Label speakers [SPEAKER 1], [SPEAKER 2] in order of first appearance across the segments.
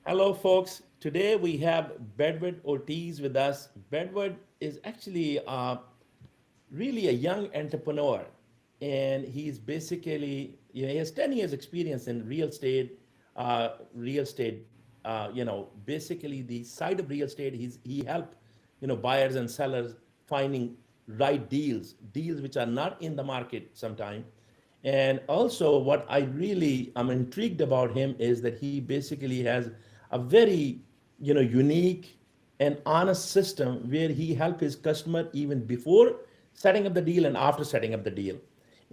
[SPEAKER 1] Hello, folks. Today we have Bedward Ortiz with us. Bedward is actually really a young entrepreneur, and he's basically, he has 10 years experience in real estate, basically the side of real estate. He helped, buyers and sellers finding right deals which are not in the market sometime. And also, what I really am intrigued about him is that he basically has a very, unique and honest system where he help his customer even before setting up the deal and after setting up the deal.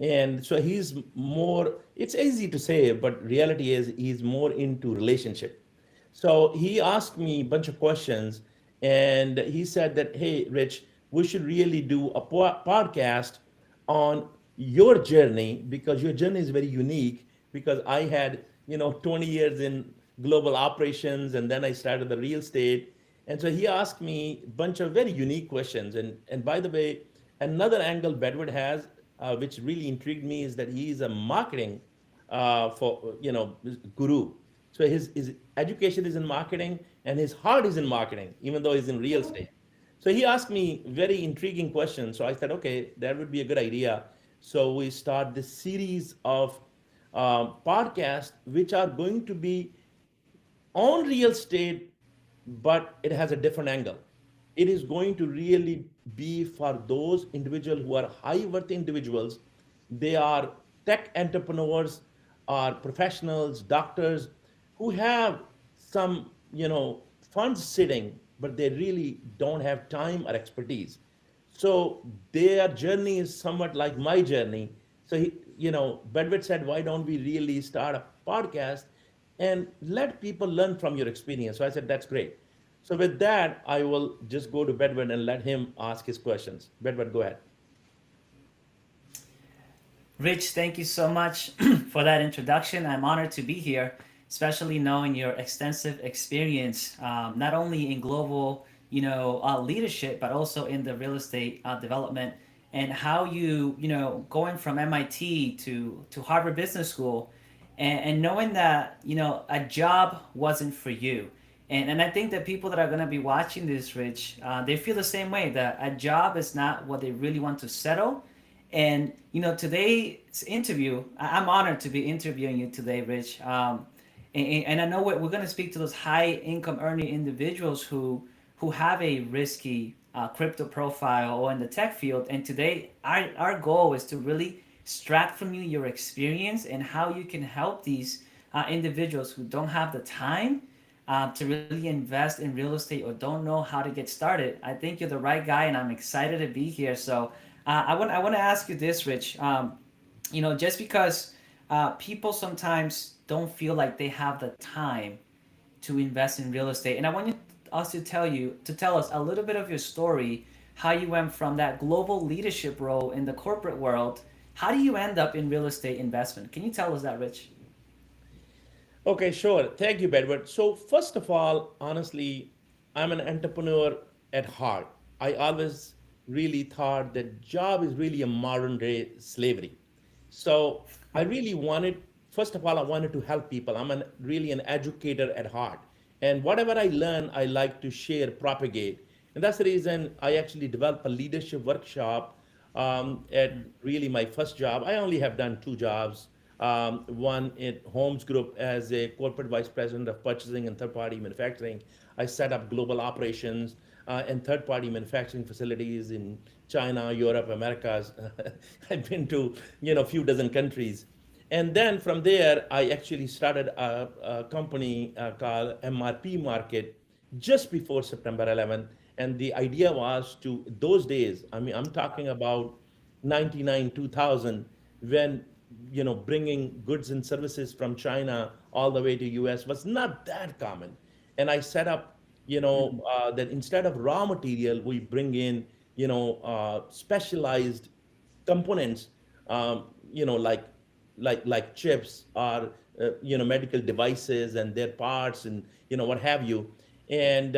[SPEAKER 1] And so he's more, it's easy to say, but reality is he's more into relationship. So he asked me a bunch of questions, and he said that, hey, Rich, we should really do a podcast on your journey because your journey is very unique. Because I had, 20 years in global operations, and then I started the real estate. And so he asked me a bunch of very unique questions. And by the way, another angle Bedward has, which really intrigued me, is that he's a marketing guru. So his education is in marketing and his heart is in marketing, even though he's in real estate. So he asked me very intriguing questions. So I said, okay, that would be a good idea. So we start this series of podcasts, which are going to be on real estate, but it has a different angle. It is going to really be for those individuals who are high worth individuals. They are tech entrepreneurs, are professionals, doctors who have some, funds sitting, but they really don't have time or expertise. So their journey is somewhat like my journey. So Bedward said, why don't we really start a podcast and let people learn from your experience? So I said, that's great. So with that, I will just go to Bedward and let him ask his questions. Bedward, go ahead.
[SPEAKER 2] Rich, thank you so much for that introduction. I'm honored to be here, especially knowing your extensive experience, not only in global, leadership, but also in the real estate development, and how going from MIT to Harvard Business School, and knowing that a job wasn't for you. And I think that people that are going to be watching this, Rich, they feel the same way, that a job is not what they really want to settle. And today's interview, I'm honored to be interviewing you today, Rich. And I know we're going to speak to those high income earning individuals who have a risky crypto profile or in the tech field. And today, our goal is to really extract from you your experience and how you can help these individuals who don't have the time to really invest in real estate or don't know how to get started. I think you're the right guy, and I'm excited to be here. So I want to ask you this, Rich. Just because people sometimes don't feel like they have the time to invest in real estate, and I want us to tell us a little bit of your story, how you went from that global leadership role in the corporate world. How do you end up in real estate investment? Can you tell us that, Rich?
[SPEAKER 1] Okay, sure. Thank you, Bedward. So, first of all, honestly, I'm an entrepreneur at heart. I always really thought that job is really a modern day slavery. So, I really wanted, first of all, I wanted to help people. Really an educator at heart. And whatever I learn, I like to share, propagate. And that's the reason I actually developed a leadership workshop at really my first job. I only have done two jobs. One at Holmes Group as a corporate vice president of purchasing and third-party manufacturing. I set up global operations and third-party manufacturing facilities in China, Europe, Americas. I've been to a few dozen countries. And then from there, I actually started a company called MRP Market just before September 11th. And the idea was to, those days, I mean, I'm talking about 99, 2000, when, bringing goods and services from China all the way to US was not that common. And I set up, that instead of raw material, we bring in, specialized components, like chips or medical devices and their parts and what have you. And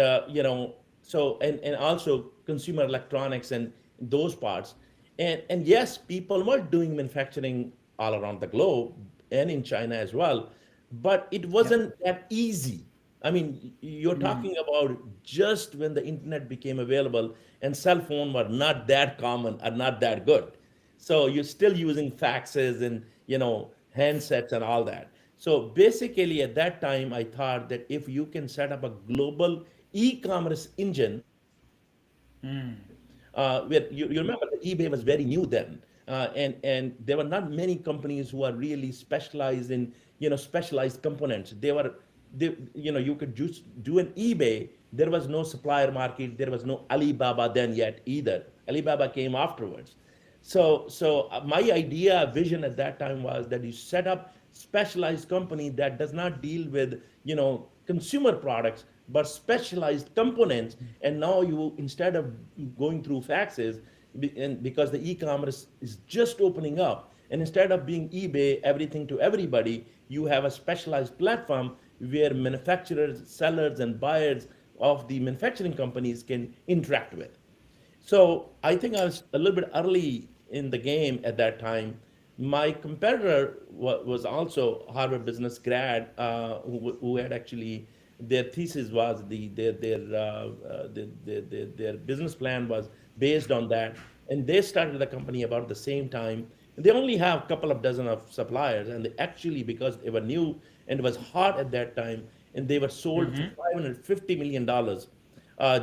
[SPEAKER 1] so and also consumer electronics and those parts. And yes, people were doing manufacturing all around the globe and in China as well, but it
[SPEAKER 2] Yep.
[SPEAKER 1] wasn't that easy. I mean, you're
[SPEAKER 2] Mm,
[SPEAKER 1] talking about just when the internet became available and cell phone were not that common or not that good. So you're still using faxes and, handsets and all that. So basically at that time, I thought that if you can set up a global e-commerce engine,
[SPEAKER 2] mm,
[SPEAKER 1] where you remember the eBay was very new then, and there were not many companies who are really specialized in specialized components. You could just do an eBay. There was no supplier market. There was no Alibaba then yet either. Alibaba came afterwards. So my idea, vision at that time was that you set up specialized company that does not deal with consumer products but specialized components. And now you, instead of going through faxes, and because the e-commerce is just opening up, and instead of being eBay everything to everybody, you have a specialized platform where manufacturers, sellers, and buyers of the manufacturing companies can interact with. So I think I was a little bit early in the game at that time. My competitor was also Harvard Business grad, who had actually, their thesis was their business plan was based on that, and they started the company about the same time. They only have a couple of dozen of suppliers, and they actually, because they were new and it was hot at that time, and they were sold for
[SPEAKER 2] mm-hmm.
[SPEAKER 1] $550 million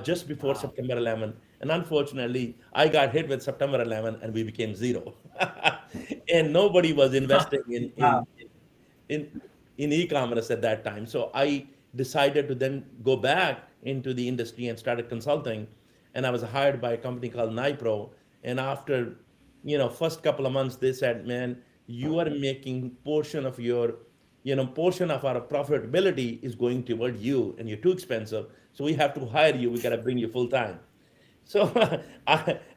[SPEAKER 1] just before
[SPEAKER 2] Wow.
[SPEAKER 1] September 11. And unfortunately, I got hit with September 11 and we became zero. And nobody was investing
[SPEAKER 2] Wow.
[SPEAKER 1] in, in e-commerce at that time. So I decided to then go back into the industry and started consulting. And I was hired by a company called Nipro. And after, first couple of months, they said, man, you are making portion of our profitability is going toward you and you're too expensive. So we have to hire you. We got to bring you full time. So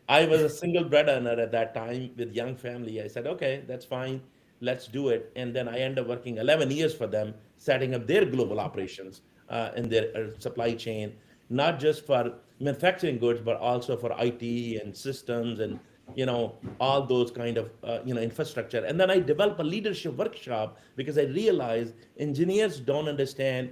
[SPEAKER 1] I was a single breadwinner at that time with young family. I said, okay, that's fine. Let's do it. And then I ended up working 11 years for them, setting up their global operations in their supply chain, not just for manufacturing goods, but also for IT and systems and all those kind of infrastructure. And then I developed a leadership workshop because I realized engineers don't understand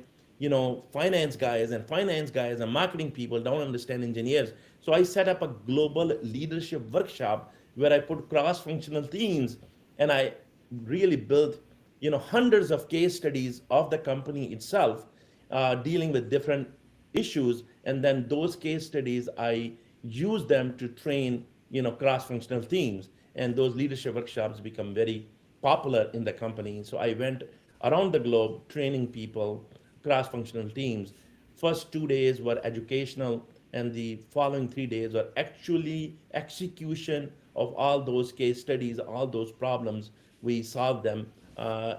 [SPEAKER 1] finance guys and marketing people don't understand engineers. So I set up a global leadership workshop where I put cross-functional teams, and I really built, hundreds of case studies of the company itself, dealing with different issues. And then those case studies, I use them to train, cross-functional teams. And those leadership workshops become very popular in the company. So I went around the globe training people, cross-functional teams. First 2 days were educational, and the following 3 days were actually execution of all those case studies, all those problems. We solved them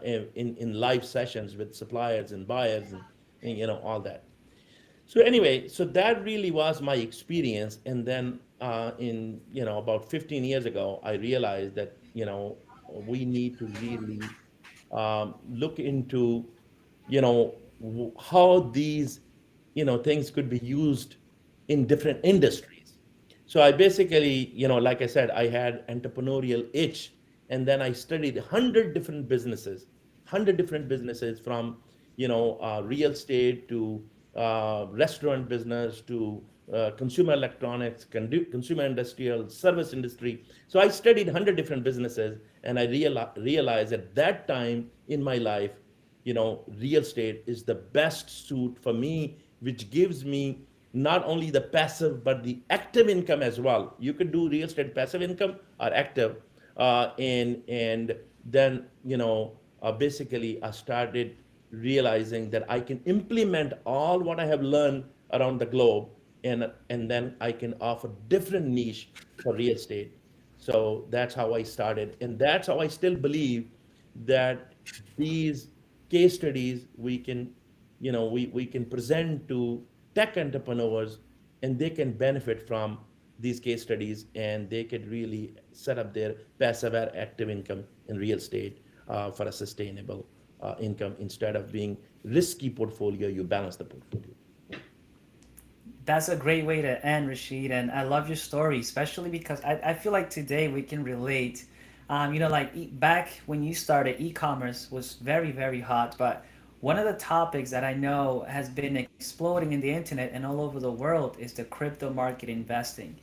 [SPEAKER 1] in live sessions with suppliers and buyers and all that. So anyway, so that really was my experience. And then in about 15 years ago, I realized that we need to really look into how these things could be used in different industries. So I basically, like I said, I had entrepreneurial itch, and then I studied 100 different businesses from real estate to restaurant business to consumer electronics, consumer industrial, service industry. So I studied 100 different businesses, and I realized at that time in my life, real estate is the best suit for me, which gives me not only the passive but the active income as well. You could do real estate passive income or active, and then basically I started realizing that I can implement all what I have learned around the globe, and then I can offer different niche for real estate. So that's how I started, and that's how I still believe that these case studies we can present to tech entrepreneurs, and they can benefit from these case studies, and they could really set up their passive or active income in real estate for a sustainable income. Instead of being risky portfolio, you balance the portfolio.
[SPEAKER 2] That's a great way to end, Rashid. And I love your story, especially because I feel like today we can relate. Like back when you started, e-commerce was very, very hot. But one of the topics that I know has been exploding in the internet and all over the world is the crypto market investing.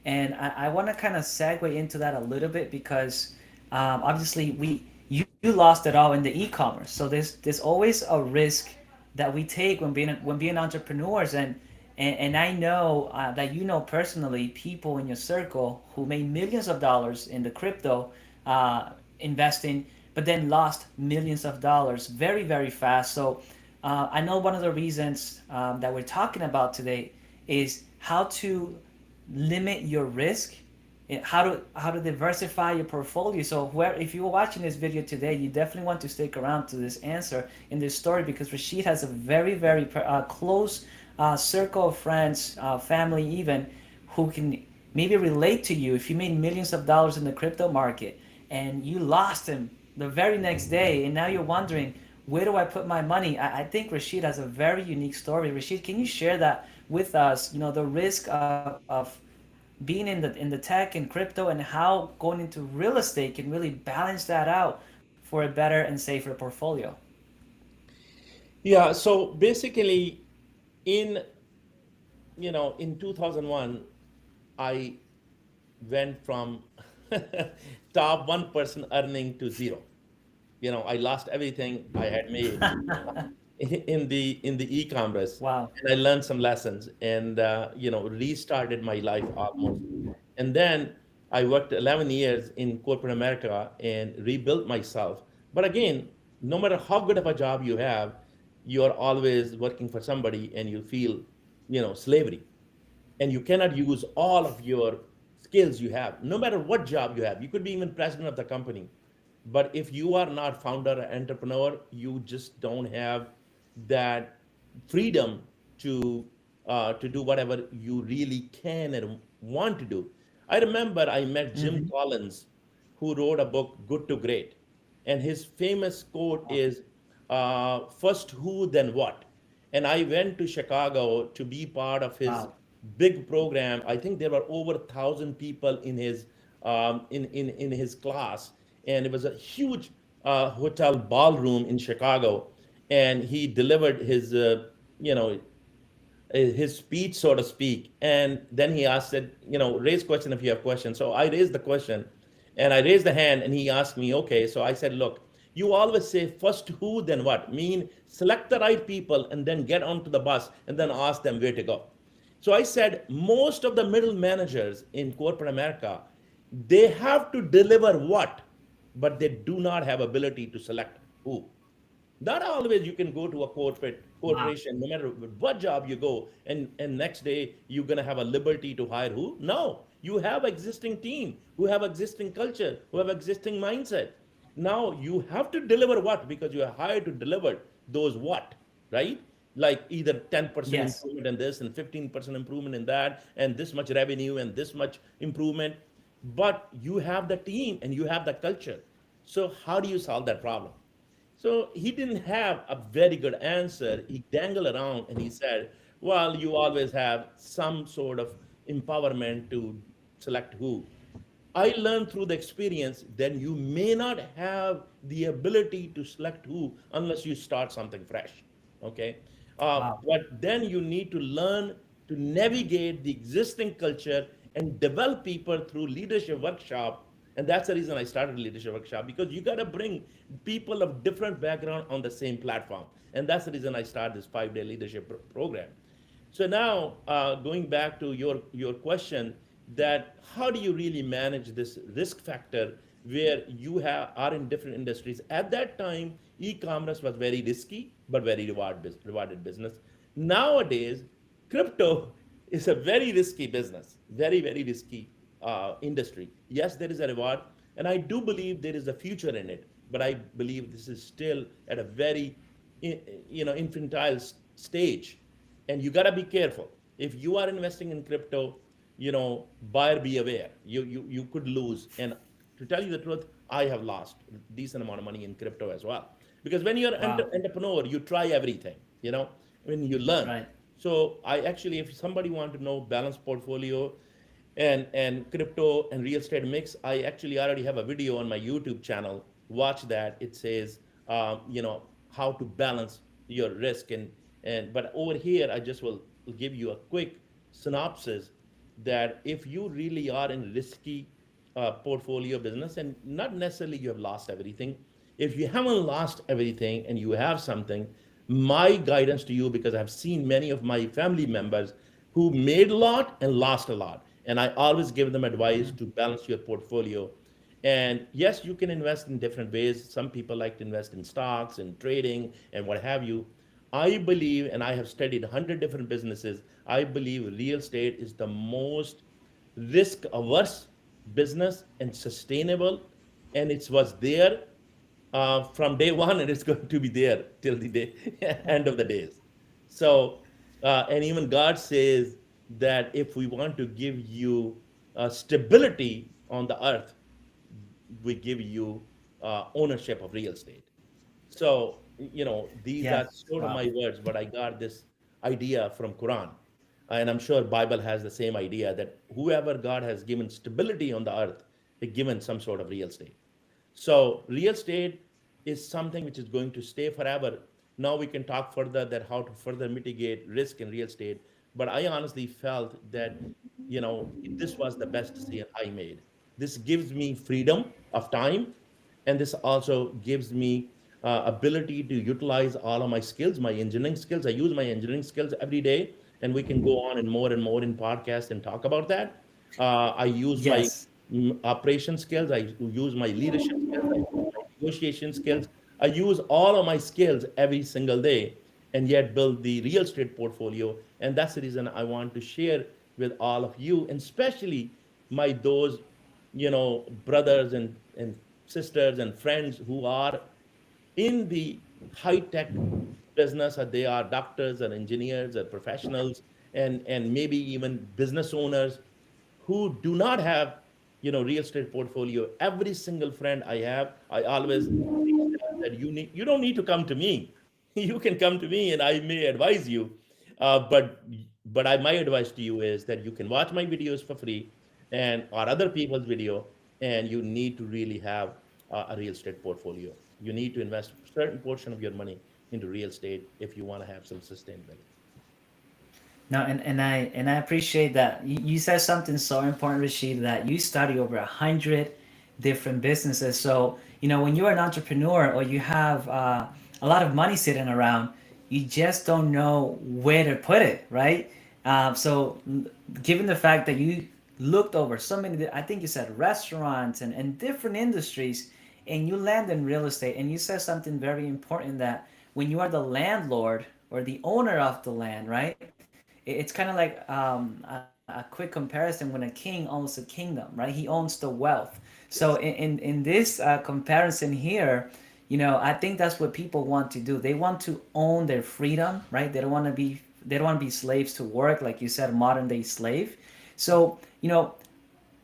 [SPEAKER 2] And I want to kind of segue into that a little bit because obviously you lost it all in the e-commerce. So there's always a risk that we take when being entrepreneurs, and I know that you know personally people in your circle who made millions of dollars in the crypto investing, but then lost millions of dollars very very fast. So I know one of the reasons that we're talking about today is how to limit your risk, and how to diversify your portfolio. So where if you were watching this video today, you definitely want to stick around to this answer in this story because Rashid has a very very close circle of friends, family even, who can maybe relate to you if you made millions of dollars in the crypto market and you lost them the very next day and now you're wondering where do I put my money. I think Rashid has a very unique story. Rashid, can you share that with us, the risk of being in the tech and crypto and how going into real estate can really balance that out for a better and safer portfolio?
[SPEAKER 1] Yeah, so basically in in 2001, I went from top 1% earning to zero. I lost everything I had made in the e-commerce,
[SPEAKER 2] Wow.
[SPEAKER 1] and I learned some lessons, and restarted my life almost. And then I worked 11 years in corporate America and rebuilt myself. But again, no matter how good of a job you have, you're always working for somebody, and you feel slavery, and you cannot use all of your skills you have, no matter what job you have. You could be even president of the company, but if you are not founder or entrepreneur, you just don't have that freedom to do whatever you really can and want to do. I remember I met Jim
[SPEAKER 2] Mm-hmm.
[SPEAKER 1] Collins, who wrote a book, Good to Great, and his famous quote is, "First who, then what." And I went to Chicago to be part of his
[SPEAKER 2] Wow.
[SPEAKER 1] big program. I think there were over 1,000 people in his in his class, and it was a huge hotel ballroom in Chicago. And he delivered you know his speech, so to speak. And then he asked, said, raise question if you have questions. So I raised the question, and I raised the hand, and he asked me, okay. So I said, look, you always say first who, then what. Mean select the right people, and then get onto the bus, and then ask them where to go. So I said, most of the middle managers in corporate America, they have to deliver what, but they do not have ability to select who. Not always you can go to a
[SPEAKER 2] Wow.
[SPEAKER 1] corporation, no matter what job you go, and next day you're gonna have a liberty to hire who? No, you have existing team who have existing culture, who have existing mindset. Now you have to deliver what, because you are hired to deliver those what, right? Like either 10%
[SPEAKER 2] Yes.
[SPEAKER 1] improvement in this and 15% improvement in that, and this much revenue and this much improvement. But you have the team and you have the culture. So how do you solve that problem? So he didn't have a very good answer. He dangled around and he said, well, you always have some sort of empowerment to select who. I learned through the experience that you may not have the ability to select who unless you start something fresh. Okay.
[SPEAKER 2] Wow.
[SPEAKER 1] But then you need to learn to navigate the existing culture and develop people through leadership workshop. And that's the reason I started leadership workshop, because you got to bring people of different background on the same platform. And that's the reason I started this 5-day leadership program. So now, going back to your question, that how do you really manage this risk factor where you are in different industries? At that time, e-commerce was very risky but very rewarded business. Nowadays, crypto is a very risky business, very very risky industry. Yes, there is a reward, and I do believe there is a future in it. But I believe this is still at a very infantile stage, and you got to be careful. If you are investing in crypto, buyer be aware. You could lose. And to tell you the truth, I have lost a decent amount of money in crypto as well, because when you're an
[SPEAKER 2] Wow.
[SPEAKER 1] entrepreneur, you try everything. When you learn.
[SPEAKER 2] Right.
[SPEAKER 1] So I actually, if somebody want to know balanced portfolio and crypto and real estate mix, I actually already have a video on my YouTube channel. Watch that. It says, how to balance your risk. And but over here, I just will give you a quick synopsis that if you really are in risky portfolio business, and not necessarily you have lost everything, if you haven't lost everything and you have something, my guidance to you, because I've seen many of my family members who made a lot and lost a lot, and I always give them advice to balance your portfolio. And yes, you can invest in different ways. Some people like to invest in stocks and trading and what have you. I believe, and I have studied 100 different businesses, I believe real estate is the most risk averse business and sustainable. And it was there from day one, and it's going to be there till the day end of the days. So, and even God says that if we want to give you stability on the earth, we give you ownership of real estate. So, these
[SPEAKER 2] Yeah.
[SPEAKER 1] are sort of
[SPEAKER 2] Wow.
[SPEAKER 1] my words, but I got this idea from Quran. And I'm sure Bible has the same idea that whoever God has given stability on the earth, is given some sort of real estate. So real estate is something which is going to stay forever. Now we can talk further that how to further mitigate risk in real estate. But I honestly felt that, this was the best decision I made. This gives me freedom of time, and this also gives me ability to utilize all of my skills, my engineering skills. I use my engineering skills every day, and we can go on and more in podcast and talk about that. I use my
[SPEAKER 2] Yes.
[SPEAKER 1] operation skills. I use my leadership skills. I use my negotiation skills. I use all of my skills every single day, and yet build the real estate portfolio. And that's the reason I want to share with all of you, and especially my those, brothers and sisters and friends who are in the high tech business, or they are doctors or engineers or professionals, and maybe even business owners who do not have real estate portfolio. Every single friend I have, I always teach them that you don't need to come to me. You can come to me and I may advise you, but my advice to you is that you can watch my videos for free, and or other people's video, and you need to really have a real estate portfolio. You need to invest a certain portion of your money into real estate if you want to have some sustainability.
[SPEAKER 2] No, and I appreciate that you said something so important, Rashid, that you study over 100 different businesses. So when you're an entrepreneur or you have a lot of money sitting around, you just don't know where to put it, right? So given the fact that you looked over so many, I think you said restaurants and different industries, and you land in real estate, and you said something very important that when you are the landlord or the owner of the land, right? It's kind of like a quick comparison when a king owns a kingdom, right? He owns the wealth. So
[SPEAKER 1] Yes.
[SPEAKER 2] in this comparison here, I think that's what people want to do. They want to own their freedom, right? They don't want to be slaves to work, like you said, modern day slave. So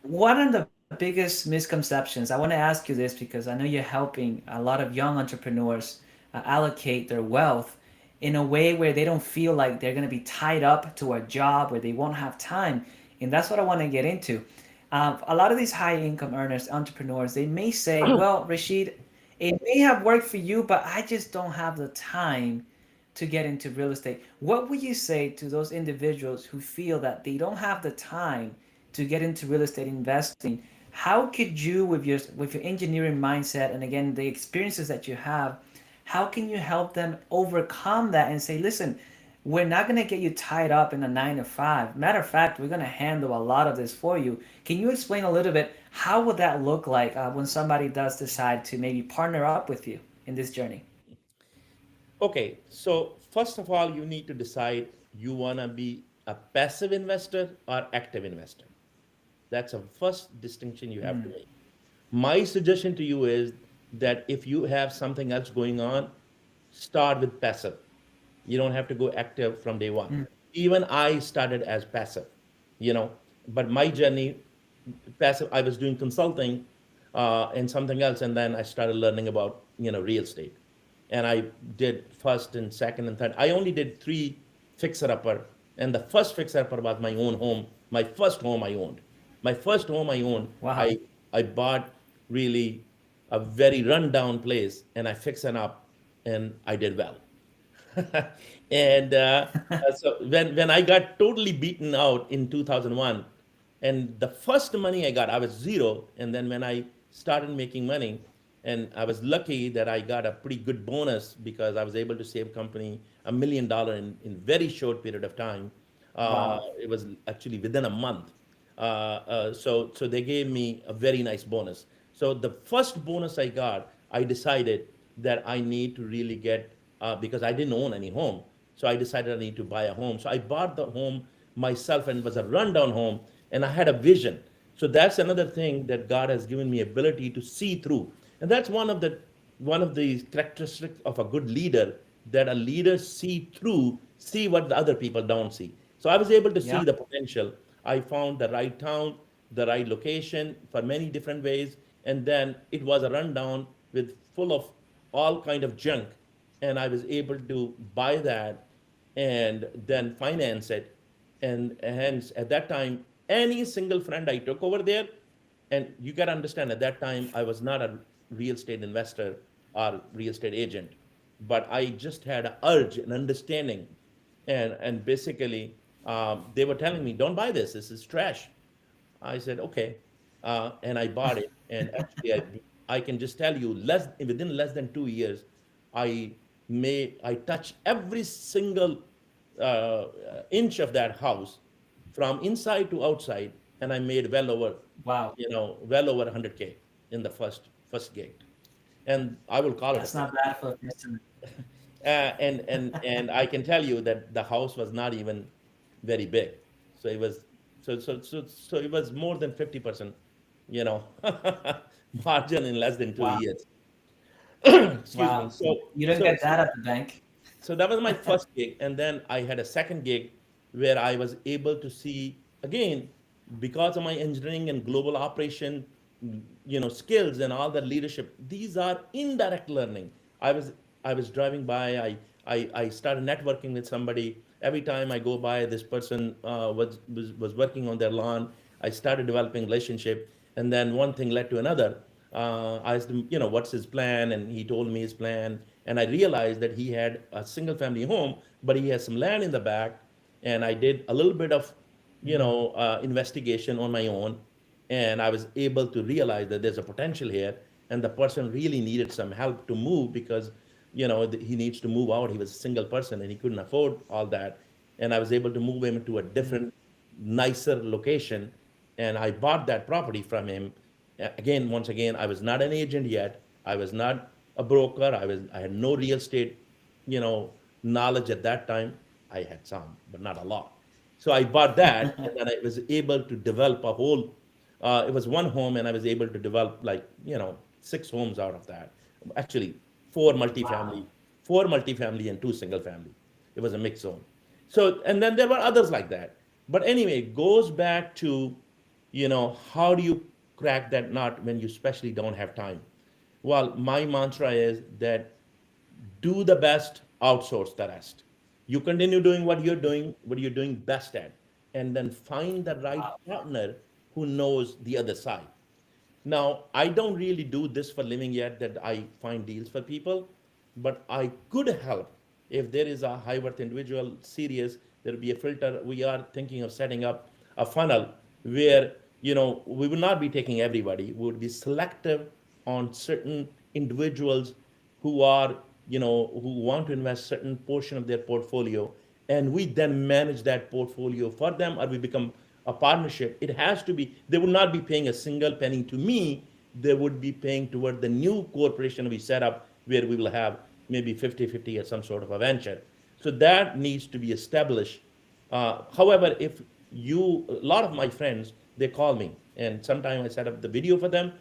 [SPEAKER 2] what are the biggest misconceptions? I want to ask you this because I know you're helping a lot of young entrepreneurs allocate their wealth in a way where they don't feel like they're going to be tied up to a job where they won't have time. And that's what I want to get into. A lot of these high income earners, entrepreneurs, they may say, well, Rashid, it may have worked for you, but I just don't have the time to get into real estate. What would you say to those individuals who feel that they don't have the time to get into real estate investing? How could you, with your engineering mindset and again the experiences that you have, how can you help them overcome that and say, listen, we're not going to get you tied up in a 9 to 5. Matter of fact, we're going to handle a lot of this for you. Can you explain a little bit how would that look like when somebody does decide to maybe partner up with you in this journey?
[SPEAKER 1] Okay, so first of all, you need to decide you want to be a passive investor or active investor. That's a first distinction you have to make. My suggestion to you is that if you have something else going on, start with passive. You don't have to go active from day one. Even I started as passive, you know, but my journey, passive, I was doing consulting and something else, and then I started learning about, real estate. And I did first and second and third. I only did three fixer upper, and the first fixer upper was my own home, my first home I owned. My first home I owned,
[SPEAKER 2] Wow.
[SPEAKER 1] I bought really a very rundown place, and I fixed it up, and I did well. And so when I got totally beaten out in 2001, and the first money I got, I was zero. And then when I started making money, and I was lucky that I got a pretty good bonus because I was able to save company $1 million in very short period of time.
[SPEAKER 2] Wow.
[SPEAKER 1] It was actually within a month. So they gave me a very nice bonus. So the first bonus I got, I decided that I need to really get because I didn't own any home. So I decided I need to buy a home. So I bought the home myself, and it was a rundown home, and I had a vision. So that's another thing that God has given me ability to see through, and that's one of the characteristics of a good leader, that a leader see what the other people don't see. So I was able to see
[SPEAKER 2] Yeah.
[SPEAKER 1] the potential. I found the right town, the right location for many different ways, and then it was a rundown with full of all kind of junk, and I was able to buy that and then finance it. And hence, at that time, any single friend I took over there, and you got to understand, at that time, I was not a real estate investor or real estate agent, but I just had an urge and understanding. And basically, they were telling me, don't buy this, this is trash. I said, okay. And I bought it. And actually, I can just tell you, within less than 2 years, I touched every single inch of that house from inside to outside, and I made
[SPEAKER 2] Wow.
[SPEAKER 1] well over 100K in the first gig. And I will call it a
[SPEAKER 2] That's not
[SPEAKER 1] profit.
[SPEAKER 2] bad for a person.
[SPEAKER 1] And I can tell you that the house was not even very big. So it was so it was more than 50%, you know, margin in less than two
[SPEAKER 2] Wow.
[SPEAKER 1] years. Excuse me.
[SPEAKER 2] Wow.
[SPEAKER 1] So
[SPEAKER 2] You don't
[SPEAKER 1] so
[SPEAKER 2] get
[SPEAKER 1] so
[SPEAKER 2] that at the bank.
[SPEAKER 1] so that was my first gig, and then I had a second gig where I was able to see again, because of my engineering and global operation, skills and all that leadership. These are indirect learning. I was driving by. I started networking with somebody. Every time I go by, this person was working on their lawn. I started developing relationship, and then one thing led to another. I asked him, what's his plan, and he told me his plan, and I realized that he had a single family home, but he has some land in the back, and I did a little bit of, investigation on my own, and I was able to realize that there's a potential here, and the person really needed some help to move because, he needs to move out. He was a single person and he couldn't afford all that, and I was able to move him to a different, nicer location, and I bought that property from him. Again, once again, I was not an agent yet. I was not a broker. I had no real estate, you know, knowledge at that time. I had some, but not a lot. So I bought that, and then I was able to develop a whole. It was one home, and I was able to develop like 6 homes out of that. Actually, four
[SPEAKER 2] Wow.
[SPEAKER 1] multifamily, four multifamily, and two single family. It was a mixed zone. So, and then there were others like that. But anyway, it goes back to, how do you crack that nut when you especially don't have time? Well, my mantra is that do the best, outsource the rest. You continue doing what you're doing best at, and then find the right
[SPEAKER 2] Wow.
[SPEAKER 1] partner who knows the other side. Now, I don't really do this for living yet, that I find deals for people, but I could help if there is a high worth individual serious. There will be a filter. We are thinking of setting up a funnel where, we will not be taking everybody. We would be selective on certain individuals who are, who want to invest certain portion of their portfolio, and we then manage that portfolio for them, or we become a partnership. It has to be, they would not be paying a single penny to me. They would be paying toward the new corporation we set up, where we will have maybe 50-50 or some sort of a venture. So that needs to be established. However, if a lot of my friends, they call me, and sometimes I set up the video for them.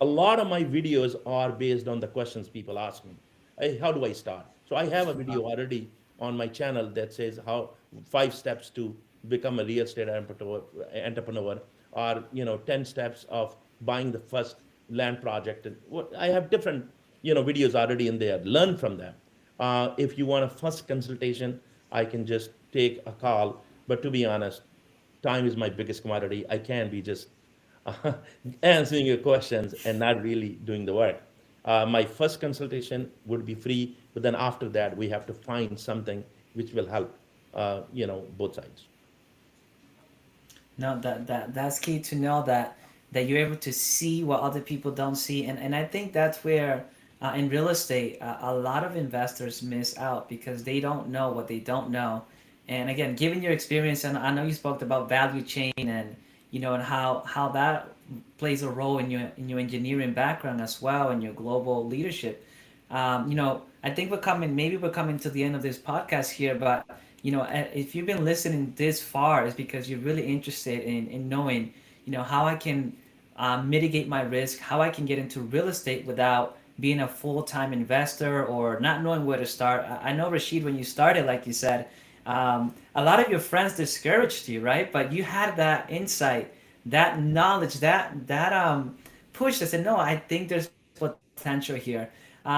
[SPEAKER 1] A lot of my videos are based on the questions people ask me. Hey, how do I start? So I have a video already on my channel that says how 5 steps to become a real estate entrepreneur, or 10 steps of buying the first land project. And I have different videos already in there. Learn from them. If you want a first consultation, I can just take a call. But to be honest, time is my biggest commodity. I can't be just answering your questions and not really doing the work. My first consultation would be free, but then after that, we have to find something which will help, both sides.
[SPEAKER 2] No, that's key to know that you're able to see what other people don't see, and I think that's where in real estate a lot of investors miss out because they don't know what they don't know. And again, given your experience, and I know you spoke about value chain and and how that plays a role in your engineering background as well and your global leadership. I think we're coming to the end of this podcast here, but if you've been listening this far, it's because you're really interested in knowing, how I can mitigate my risk, how I can get into real estate without being a full-time investor or not knowing where to start. I know, Rashid, when you started, like you said, a lot of your friends discouraged you, right? But you had that insight, that knowledge, that push that said, no, I think there's potential here.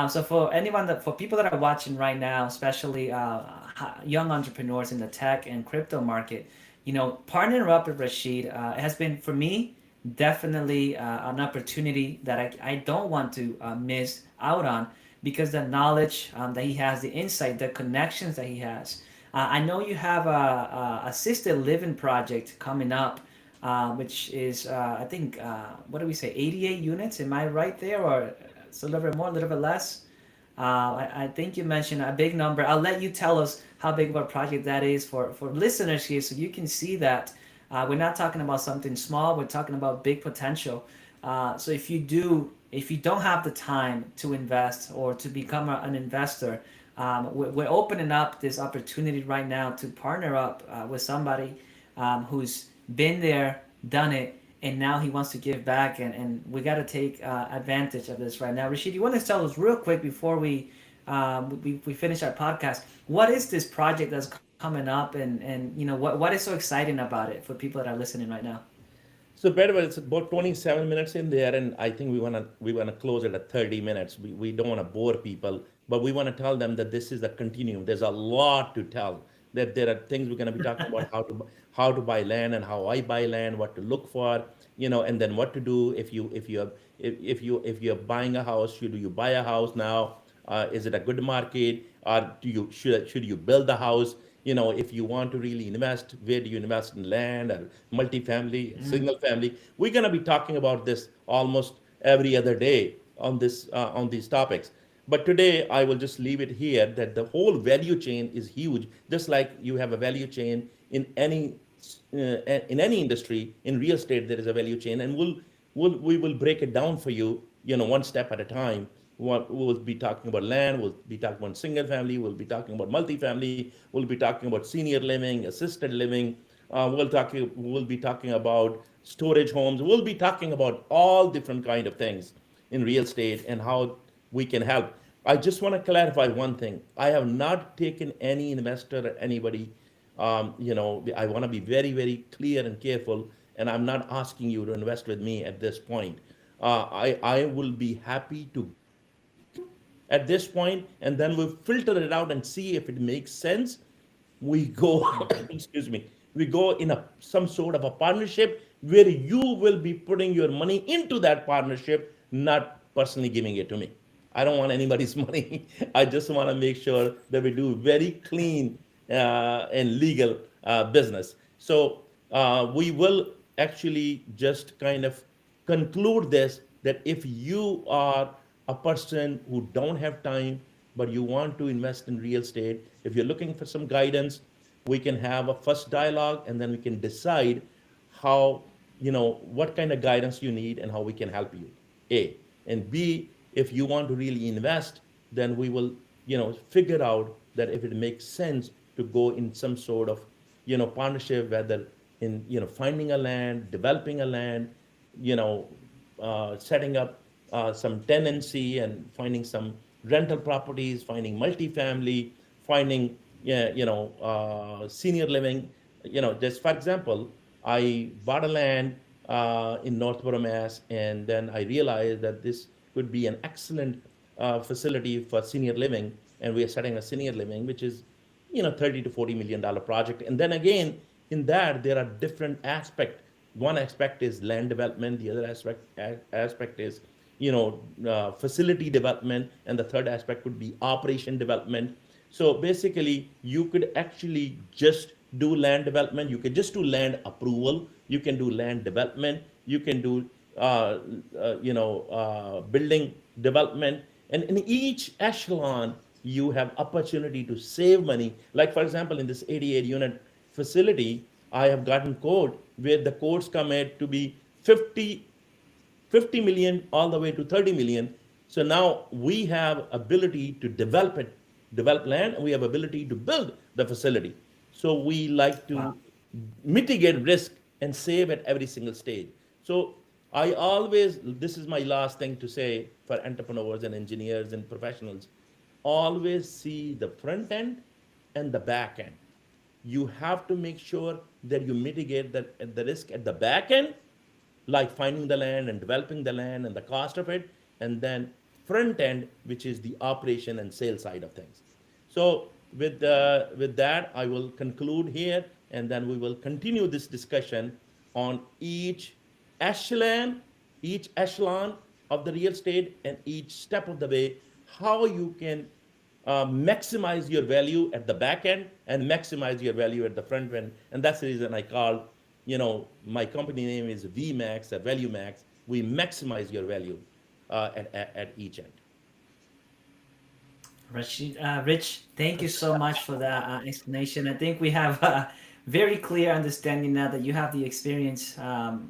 [SPEAKER 2] So for people that are watching right now, especially young entrepreneurs in the tech and crypto market, partnering up with Rashid has been for me definitely an opportunity that I don't want to miss out on because the knowledge that he has, the insight, the connections that he has. I know you have a assisted living project coming up, which is I think what do we say, 88 units? Am I right there, or it's a little bit more, a little bit less? I think you mentioned a big number. I'll let you tell us how big of a project that is for listeners here so you can see that we're not talking about something small, we're talking about big potential. So if you don't have the time to invest or to become an investor, we're opening up this opportunity right now to partner up with somebody who's been there, done it, and now he wants to give back, and we got to take advantage of this right now. Rashid, you want to tell us real quick before we finish our podcast, what is this project that's coming up, and what is so exciting about it for people that are listening right now?
[SPEAKER 1] So better, it's about 27 minutes in there, and I think we wanna close it at 30 minutes. We don't want to bore people, but we want to tell them that this is a continuum. There's a lot to tell. That there are things we're going to be talking about, how to buy land and how I buy land, what to look for, and then what to do if you're buying a house. Should you buy a house now? Is it a good market, or should you build the house? If you want to really invest, where do you invest in land or multifamily, single family? We're going to be talking about this almost every other day on these topics. But today I will just leave it here that the whole value chain is huge. Just like you have a value chain in any industry, in real estate there is a value chain, and we will break it down for you, one step at a time. We'll be talking about land, we'll be talking about single family, we'll be talking about multifamily, we'll be talking about senior living, assisted living. We'll be talking about storage homes. We'll be talking about all different kind of things in real estate and how we can help. I just want to clarify one thing. I have not taken any investor or anybody. I want to be very, very clear and careful, and I'm not asking you to invest with me at this point. I will be happy to at this point, and then we'll filter it out and see if it makes sense. We go, excuse me, we go in some sort of a partnership where you will be putting your money into that partnership, not personally giving it to me. I don't want anybody's money. I just want to make sure that we do very clean and legal business. So we will actually just kind of conclude this, that if you are a person who don't have time but you want to invest in real estate, if you're looking for some guidance, we can have a first dialogue, and then we can decide how, what kind of guidance you need and how we can help you. A. And B, if you want to really invest, then we will, figure out that if it makes sense to go in some sort of, partnership, whether in, finding a land, developing a land, you know, setting up some tenancy and finding some rental properties, finding multifamily, finding, senior living. Just for example, I bought a land in Northborough, Mass, and then I realized that this could be an excellent facility for senior living, and we are setting a senior living, which is 30 to 40 million dollar project. And then again, in that there are different aspects. One aspect is land development. The other aspect is facility development, and the third aspect would be operation development. So basically, you could actually just do land development. You can just do land approval. You can do land development. You can do building development, and in each echelon, you have opportunity to save money. Like for example, in this 88 unit facility, I have gotten code where the codes come at to be 50 million all the way to 30 million. So now we have ability to develop land, and we have ability to build the facility. So we like
[SPEAKER 2] Wow.
[SPEAKER 1] to mitigate risk and save at every single stage. So I always, this is my last thing to say for entrepreneurs and engineers and professionals, always see the front end and the back end. You have to make sure that you mitigate the risk at the back end, like finding the land and developing the land and the cost of it, and then front end, which is the operation and sales side of things. So with that, I will conclude here, and then we will continue this discussion on echelon, each echelon of the real estate, and each step of the way, how you can maximize your value at the back end and maximize your value at the front end. And that's the reason I called, my company name is VMAX or Value Max. We maximize your value at each end.
[SPEAKER 2] Rich, thank you so much for that explanation. I think we have a very clear understanding now that you have the experience,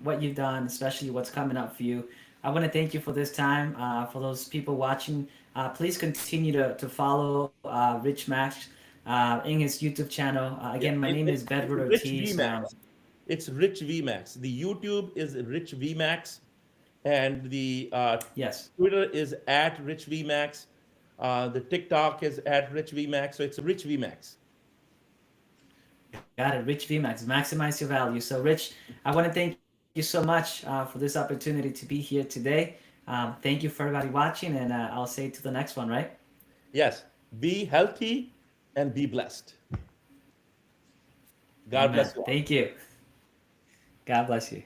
[SPEAKER 2] what you've done, especially what's coming up for you. I want to thank you for this time. For those people watching, please continue to follow Rich Max in his YouTube channel.
[SPEAKER 1] Yeah,
[SPEAKER 2] Again, my name is
[SPEAKER 1] it's
[SPEAKER 2] Bedward
[SPEAKER 1] Rich
[SPEAKER 2] Ortiz.
[SPEAKER 1] VMAX. It's Rich VMAX. The YouTube is Rich VMAX, and the
[SPEAKER 2] Yes,
[SPEAKER 1] Twitter is at Rich VMAX. The TikTok is at Rich VMAX. So it's Rich VMAX.
[SPEAKER 2] got it. Rich VMAX, maximize your value. So, Rich, I want to thank you so much for this opportunity to be here today. Thank you for everybody watching, and I'll say to the next one, right?
[SPEAKER 1] Yes. Be healthy and be blessed. God
[SPEAKER 2] Amen.
[SPEAKER 1] bless you all.
[SPEAKER 2] Thank you. God bless you.